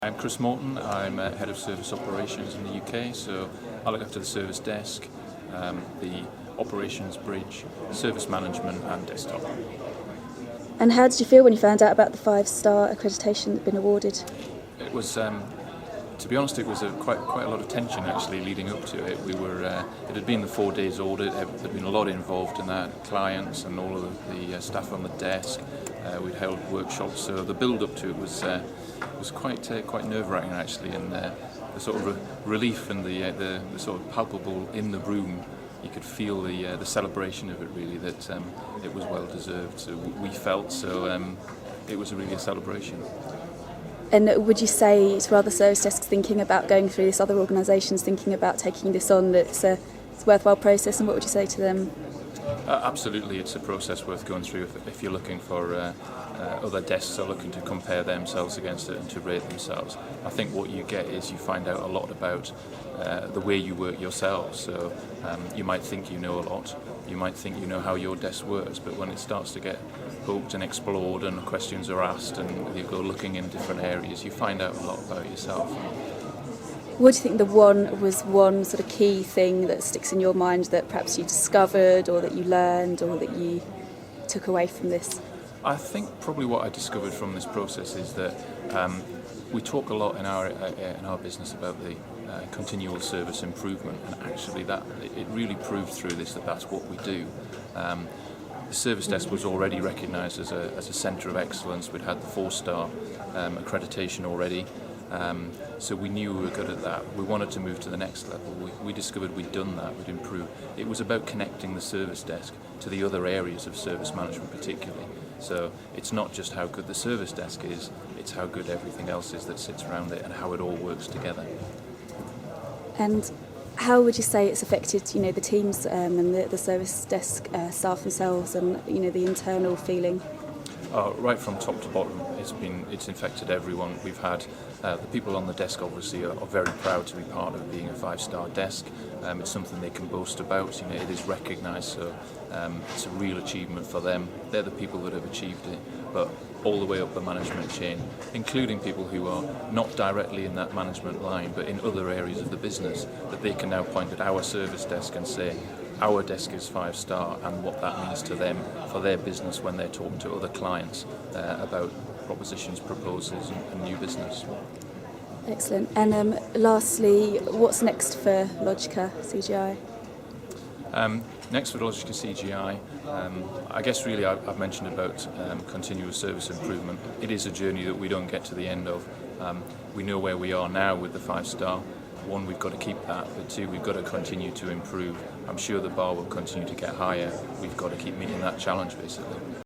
I'm Chris Morton. I'm Head of Service Operations in the UK, so I look after the service desk, the operations bridge, service management and desktop. And how did you feel when you found out about the 5-star accreditation that had been awarded? It was, to be honest, it was quite a lot of tension actually leading up to it. It had been the 4 days audit. There had been a lot involved in that, clients and all of the staff on the desk. We'd held workshops, so the build up to it was quite nerve-wracking actually, and the sort of relief and the sort of palpable in the room. You could feel the celebration of it really, that it was well deserved. So we felt so. It was really a celebration. And would you say to other service desks thinking about going through this, other organisations thinking about taking this on, that it's a worthwhile process, and what would you say to them? Absolutely, it's a process worth going through if you're looking for other desks are looking to compare themselves against it and to rate themselves. I think what you get is you find out a lot about the way you work yourselves. So you might think you know a lot, you might think you know how your desk works, but when it starts to get poked and explored and questions are asked and you go looking in different areas, you find out a lot about yourself. What do you think was one sort of key thing that sticks in your mind that perhaps you discovered or that you learned or that you took away from this? I think probably what I discovered from this process is that we talk a lot in our business about the continual service improvement, and actually that it really proved through this that that's what we do. The service desk was already recognised as a centre of excellence. We'd had the 4-star accreditation already. So we knew we were good at that. We wanted to move to the next level. We discovered we'd done that, we'd improved. It was about connecting the service desk to the other areas of service management particularly. So it's not just how good the service desk is, it's how good everything else is that sits around it and how it all works together. And how would you say it's affected, the teams and the service desk staff themselves, and the internal feeling? Right from top to bottom, it's infected everyone. We've had the people on the desk obviously are very proud to be part of being a 5-star desk. It's something they can boast about. It is recognised, so it's a real achievement for them. They're the people that have achieved it, but all the way up the management chain, including people who are not directly in that management line, but in other areas of the business, that they can now point at our service desk and say, our desk is 5-star, and what that means to them for their business when they're talking to other clients about propositions, proposals and new business. Excellent. And lastly, what's next for Logica CGI? Next for Logica CGI, I guess really I've mentioned about continuous service improvement. It is a journey that we don't get to the end of. We know where we are now with the 5-star. One, we've got to keep that, but two, we've got to continue to improve. I'm sure the bar will continue to get higher. We've got to keep meeting that challenge basically.